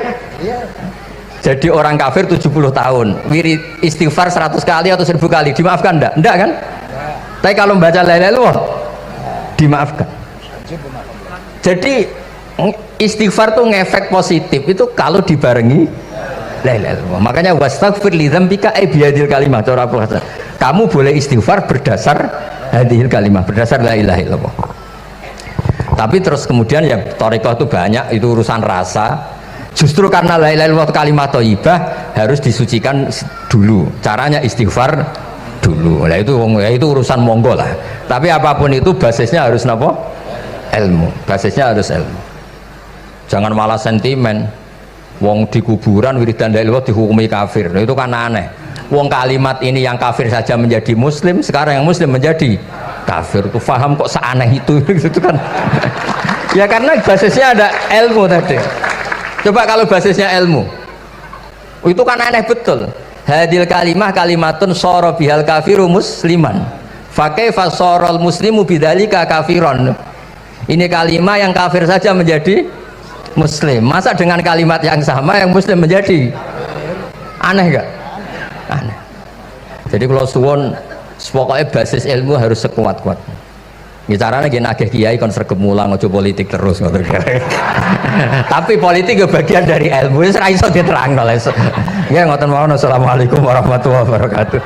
Jadi orang kafir 70 tahun wirid istighfar 100 kali atau 1000 kali dimaafkan enggak? Enggak kan? Tapi kalau membaca la ilaha illallah dimaafkan. Jadi istighfar tuh ngefek positif itu kalau dibarengi la ilaha illallah. Makanya wastaghfir li dzambika bihadil kalimah. Kamu boleh istighfar berdasar hadil kalimah, berdasar la ilaha illallah. Tapi terus kemudian ya thariqah itu banyak, itu urusan rasa. Justru karena la ilaha illallah kalimat thayyibah harus disucikan dulu. Caranya istighfar dulu. Nah itu urusan monggo lah. Tapi apapun itu basisnya harus napa? Ilmu. Basisnya harus ilmu. Jangan malah sentimen. Wong di kuburan wiridan la ilaha illallah dihukumi kafir. Nah, itu kan aneh. Wong kalimat ini yang kafir saja menjadi muslim, sekarang yang muslim menjadi kafir. Itu faham kok seaneh itu gitu kan. Ya karena basisnya ada ilmu tadi. Coba kalau basisnya ilmu, itu kan aneh betul. Hadil kalimah kalimatun soro bihal kafiru musliman. Fakaifa sorol muslimu bidzalika kafiron. Ini kalimat yang kafir saja menjadi muslim. Masa dengan kalimat yang sama yang muslim menjadi aneh gak? Aneh. Jadi kalau suwon, pokoknya basis ilmu harus sekuat-kuat. Caranya gini agak kiai kon sregep mulang ojo politik terus ngoten. Tapi politik itu bagian dari ilmu, wis ra iso diterangno les. Nggih ngoten mawon. Assalamualaikum warahmatullahi wabarakatuh.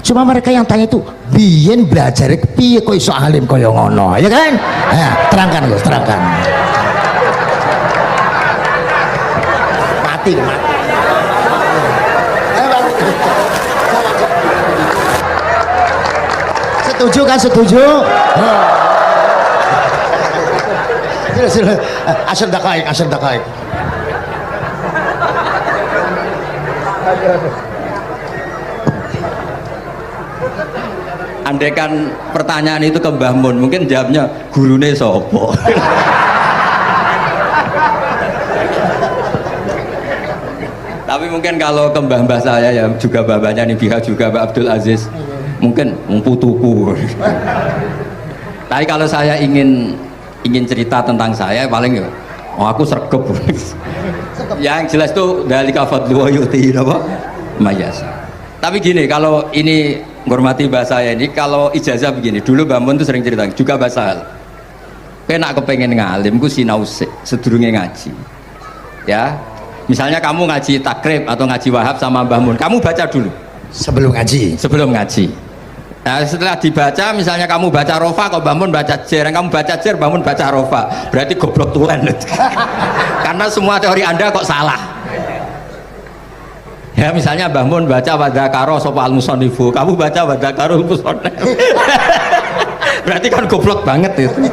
Cuma mereka yang tanya itu biyen belajar piye kok iso alim kaya ngono, ya kan? Nah, terangkan Gus, terangkan. Mati. Setuju kan? Setuju? Sila. Asal dakaik. Andaikan pertanyaan itu ke Mbah Mun, mungkin jawabnya gurune sopo. Tapi mungkin kalau ke mbah-mbah saya ya juga bapaknya nih Biha juga Mbak Abdul Aziz, mungkin putuku. Tapi kalau saya ingin cerita tentang saya paling ya, aku sregep. Yang jelas tuh dari kafadlu yuti apa? Mayasa. Tapi gini, kalau ini menghormati bahasa saya ini, kalau ijazah begini, dulu Mbak Mun tuh sering cerita juga bahasa hal. Kena kepengen ngalim, ku sinau sedurunge ngaji. Ya, misalnya kamu ngaji takrib atau ngaji wahab sama Mbah Mun, kamu baca dulu sebelum ngaji. Nah setelah dibaca, misalnya kamu baca rofa, kok Mbah Mun baca jer, kamu baca jer, Mbah Mun baca rofa, berarti goblok tulen. Karena semua teori Anda kok salah. Ya misalnya Mbah Mun baca wadakaro sopa al-musonifu, kamu baca wadakaro al-musonif. Berarti kan goblok banget itu.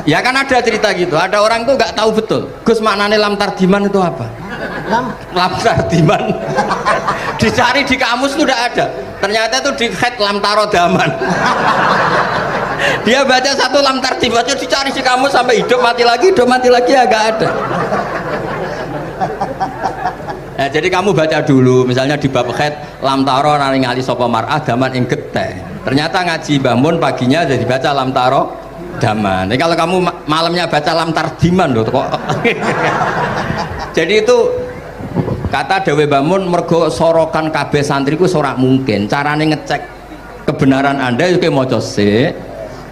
Ya kan ada cerita gitu, ada orang tuh nggak tahu betul Gus maknanya lam tardiman itu apa. Lam tardiman dicari di kamus tuh udah ada, ternyata itu di head lam tarodaman. Dia baca satu lam tardiman aja dicari di kamus sampai hidup mati lagi agak ada. Nah, jadi kamu baca dulu, misalnya di bab head lam taro naringali sopo mar'ah daman ing geteh. Ternyata ngaji Mbah Mun paginya jadi baca lam taro daman. Jadi kalau kamu malamnya baca lam tardiman loh kok. Jadi itu kata Dewi Mbah Mun mergo sorokan kabeh santriku sorak mungkin. Carane ngecek kebenaran Anda itu kayak moco sih.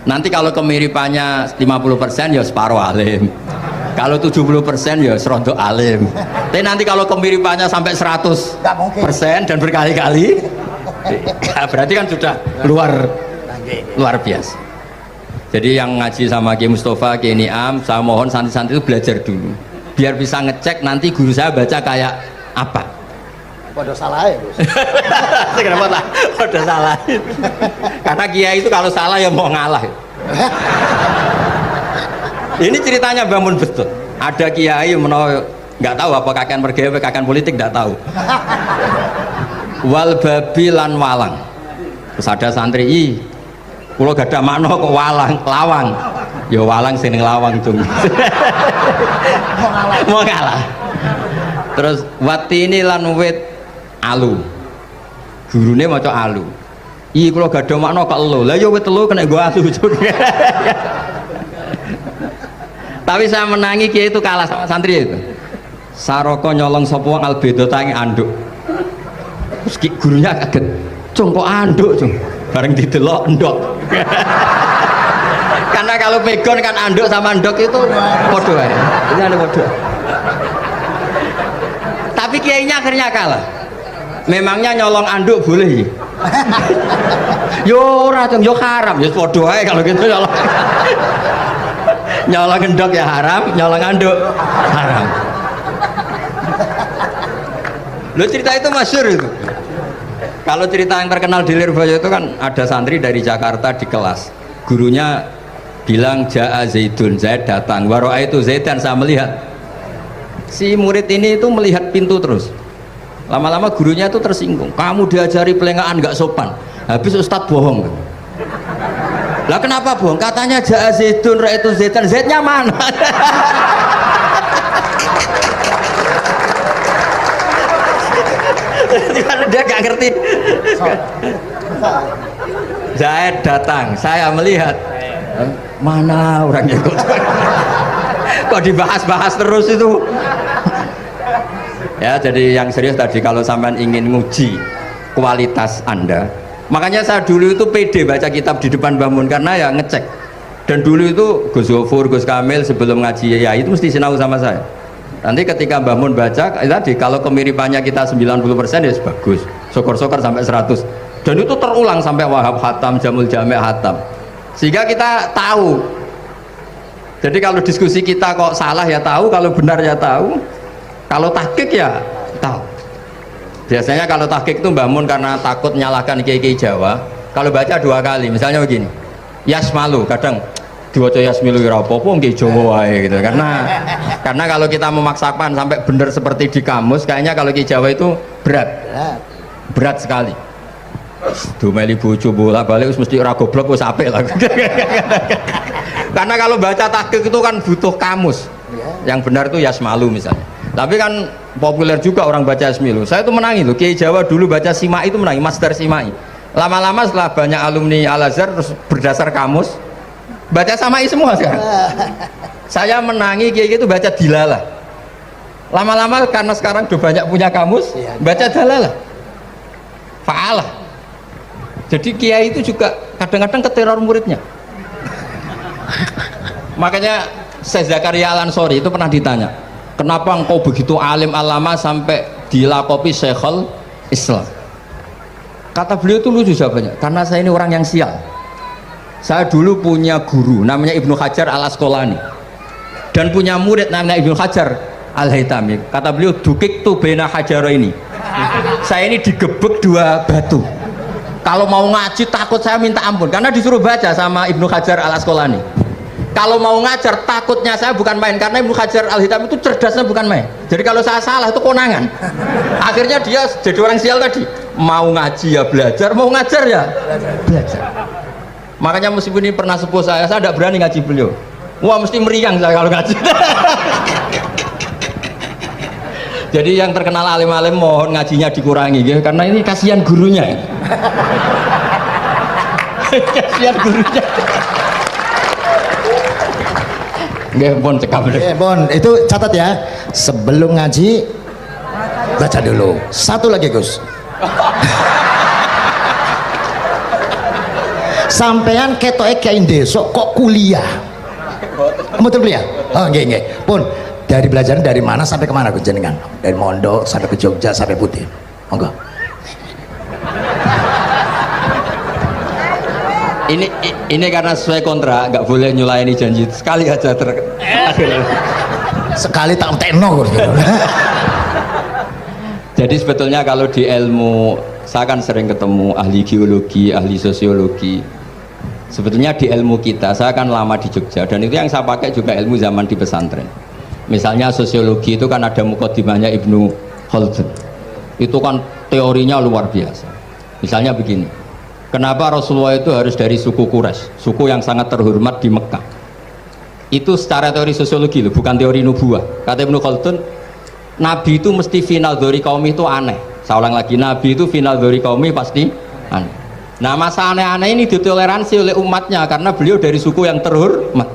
Nanti kalau kemiripannya 50% ya separuh alim. Kalau 70% ya serontok alim. Tapi nanti kalau kemiripannya sampai 100% dan berkali-kali, ya berarti kan sudah luar biasa. Jadi yang ngaji sama Ki Mustafa, Ki Niam, saya mohon santri-santri itu belajar dulu, biar bisa ngecek nanti guru saya baca kayak apa. Pada salah ya Gus. Kenapa lah? Pada salah. Karena kiai itu kalau salah ya mau ngalah. Ini ceritanya bangun betul. Ada kiai nggak tahu apa kakean mergawe kakean politik nggak tahu. Wal babi lan walang. Terus ada santri, kalau gak ada makna kok lawang. Ya walang sing lawang cung. Mau ngalah. Terus watini lan wit alu. Gurune maca alu. Kalau gak ada makna kok elo. Lah ya wit telu kena gua alu cung. Tapi saya menangi kiai itu kalah sama santri itu. Saroko nyolong sapa wong albedo tangi anduk. Terus gurunya kaget. Cung kok anduk, cung. Bareng didelok endok. Karena kalau pegon kan anduk sama andok itu podo ya. Ini ada podo. Tapi kiainya akhirnya kalah. Memangnya nyolong anduk boleh? Yo ora dong, yo haram. Ya podo ae kalau gitu nyolong. Nyolong endok ya haram, nyolong anduk haram. Lo cerita itu masyhur itu. Kalau cerita yang terkenal di Lirboyo itu kan ada santri dari Jakarta di kelas. Gurunya bilang Ja'a Zaidun, Zaid datang. Waro'a itu Zaidan, saya melihat. Si murid ini itu melihat pintu terus. Lama-lama gurunya itu tersinggung. Kamu diajari pelengahan nggak sopan. Habis Ustadz bohong. Lah kenapa bohong? Katanya Ja'a Zaidun, Ra itu Zaidan. Zaidnya mana? Dia gak ngerti. Zaid datang, saya melihat. Mana orangnya kok dibahas-bahas terus itu. Ya, jadi yang serius tadi, kalau sampean ingin nguji kualitas Anda, makanya saya dulu itu pede baca kitab di depan bangun karena ya ngecek. Dan dulu itu Gus Gofur, Gus Kamil sebelum ngaji ya itu mesti sinau sama saya. Nanti ketika Mbah Mun baca tadi, kalau kemiripannya kita 90% ya bagus, syukur-syukur sampai 100, dan itu terulang sampai Wahab Hatam, Jamul Jami' Hatam, sehingga kita tahu. Jadi kalau diskusi kita kok salah ya tahu, kalau benar ya tahu, kalau tahqiq ya tahu. Biasanya kalau tahqiq itu Mbah Mun karena takut nyalahkan kiai-kiai Jawa, kalau baca 2 kali, misalnya begini, Yasmalu, kadang diwaca Yasmilu ora apa-apa nggih Jawa wae gitu. Karena kalau kita memaksakan sampai benar seperti di kamus, kayaknya kalau Ki Jawa itu berat sekali. Dumeli bojo bolak-balik mesti ora goblok wis apik lah. Karena kalau baca tahqiq itu kan butuh kamus. Yang benar itu Yasmalu misalnya. Tapi kan populer juga orang baca Yasmilu. Saya itu menangi loh, Ki Jawa dulu baca Simai itu menangi, Master Simai. Lama-lama setelah banyak alumni Al-Azhar terus berdasar kamus baca Samai semua sekarang. Saya menangi kiai itu baca Dilalah. Lama-lama karena sekarang udah banyak punya kamus, baca Dalalah, Fa'alah. Jadi kiai itu juga kadang-kadang keteror muridnya. Makanya Syekh Zakaria Al-Ansori itu pernah ditanya, kenapa engkau begitu alim alama sampai dilakopi Syekhul Islam? Kata beliau itu lucu jawabannya, karena saya ini orang yang sial. Saya dulu punya guru namanya Ibnu Hajar Al-Asqalani dan punya murid namanya Ibnu Hajar Al-Haytami. Kata beliau, dukik tu bena hajaro ini. Saya ini digebek 2 batu. Kalau mau ngaji takut saya minta ampun karena disuruh baca sama Ibnu Hajar Al-Asqalani. Kalau mau ngajar takutnya saya bukan main karena Ibnu Hajar Al-Haytami itu cerdasnya bukan main. Jadi kalau saya salah itu konangan. Akhirnya dia jadi orang sial tadi. Mau ngaji ya belajar, mau ngajar ya belajar. Makanya meskipun ini pernah sepuh saya tidak berani ngaji beliau. Wah mesti meriang saya kalau ngaji. Jadi yang terkenal alim-alim mohon ngajinya dikurangi ya, karena ini kasihan gurunya. Kasihan gurunya. Nggih, pun cekap. Pun itu catat ya. Sebelum ngaji baca dulu. Satu lagi Gus. Sampean ketoke kiai desa kok kuliah. Betul kuliah? Oh nggih nggih. Pun dari belajar dari mana sampai kemana Gus jenengan? Dari Mondok sampai ke Jogja sampai Putih. Monggo. Ini karena sesuai kontrak nggak boleh nyulayani janji sekali aja sekali tak tekno. Jadi sebetulnya kalau di ilmu saya kan sering ketemu ahli geologi, ahli sosiologi. Sebetulnya di ilmu kita, saya kan lama di Jogja dan itu yang saya pakai juga ilmu zaman di pesantren. Misalnya sosiologi itu kan ada mukadimahnya Ibnu Khaldun. Itu kan teorinya luar biasa. Misalnya begini, kenapa Rasulullah itu harus dari suku Quraisy, suku yang sangat terhormat di Mekah? Itu secara teori sosiologi loh, bukan teori nubuah. Kata Ibnu Khaldun, Nabi itu mesti final dari kaum itu aneh. Saya ulang lagi, Nabi itu final dari kaum pasti aneh. Nah masa aneh-aneh ini ditoleransi oleh umatnya karena beliau dari suku yang terhormat.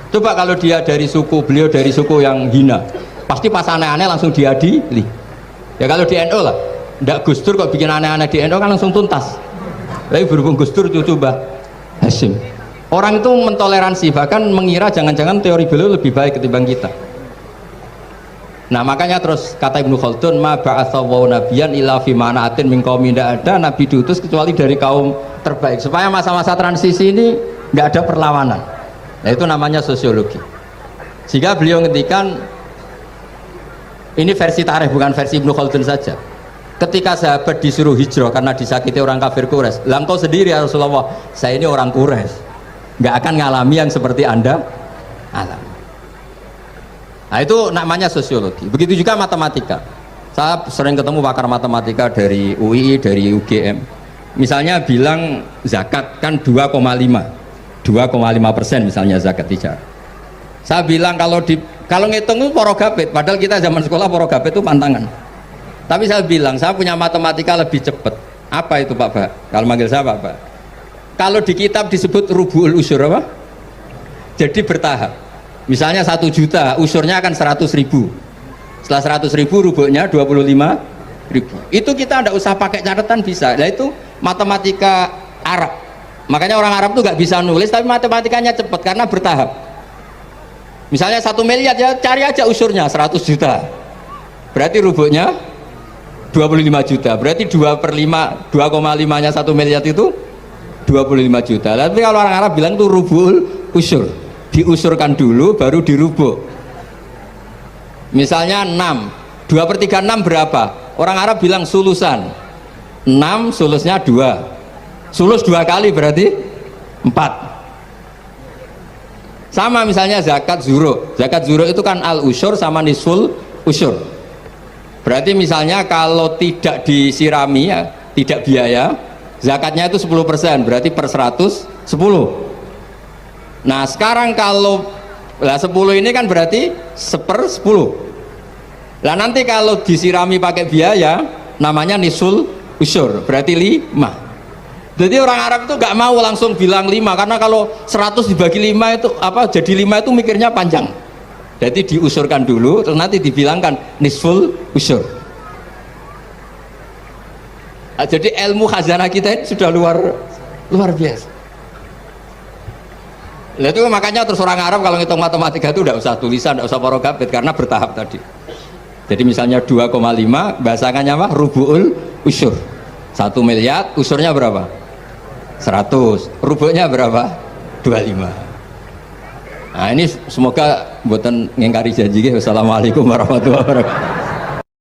Coba kalau dia dari suku, beliau dari suku yang hina, pasti pas aneh-aneh langsung diadili. Ya kalau di NU lah, ndak Gus Dur kok bikin aneh-aneh di NU kan langsung tuntas. Tapi berhubung Gus Dur cucu Mbah Hasyim, Orang itu mentoleransi, bahkan mengira jangan-jangan teori beliau lebih baik ketimbang kita. Nah makanya terus kata Ibnu Khaldun, ma ba'atsallahu nabiyyan illa fi mana'atin min qaumin, tidak ada nabi diutus kecuali dari kaum terbaik, supaya masa-masa transisi ini nggak ada perlawanan. Nah itu namanya sosiologi. Sehingga beliau ngendikan, ini versi tarikh bukan versi Ibnu Khaldun saja, ketika sahabat disuruh hijrah karena disakiti orang kafir Quraisy, lah engkau sendiri ya Rasulullah, saya ini orang Quraisy, nggak akan ngalami yang seperti Anda alami. Nah itu namanya sosiologi. Begitu juga matematika. Saya sering ketemu pakar matematika dari UI, dari UGM. Misalnya bilang zakat kan 2,5% misalnya zakat tijar. Saya bilang kalau ngitung itu porogapit, padahal kita zaman sekolah porogapit itu pantangan. Tapi saya bilang saya punya matematika lebih cepat. Apa itu Pak Ba? Kalau manggil saya Pak. Kalau di kitab disebut rubu'ul usyur apa? Jadi bertahap. Misalnya 1 juta, usurnya akan 100.000. Setelah 100.000 rubuhnya 25.000. Itu kita tidak usah pakai catatan bisa. Nah itu matematika Arab. Makanya orang Arab tuh nggak bisa nulis, tapi matematikanya cepat karena bertahap. Misalnya 1 miliar ya cari aja usurnya 100 juta. Berarti rubuhnya 25 juta. Berarti 2/5, 2,5-nya 1 miliar itu 25 juta. Tapi kalau orang Arab bilang itu rubul usur, diusurkan dulu baru dirubuk. Misalnya 6, 2/3 6 berapa? Orang Arab bilang sulusan. 6 sulusnya 2, sulus 2 kali berarti 4. Sama misalnya zakat zuro. Zakat zuro itu kan al usyur sama nisful usyur. Berarti misalnya kalau tidak disirami ya, tidak biaya, zakatnya itu 10%, berarti per 100 10. Nah sekarang kalau 10 ini kan berarti 1/10. Lah nanti kalau disirami pakai biaya namanya nisul usyur, berarti 5. Jadi orang Arab itu gak mau langsung bilang 5, karena kalau 100 dibagi 5 itu apa, jadi 5 itu mikirnya panjang. Jadi diusurkan dulu terus nanti dibilangkan nisful usyur. Nah, jadi ilmu khazanah kita ini sudah luar biasa. Nah, itu makanya terus orang Arab kalau ngitung matematika itu tidak usah tulisan, tidak usah porogapit karena bertahap tadi. Jadi misalnya 2,5 bahasannya apa? Rubu'ul usyur. 1 miliar usurnya berapa? 100. Rubu'nya berapa? 25. Nah ini semoga buatan ngingkari janji. Wassalamualaikum warahmatullahi wabarakatuh.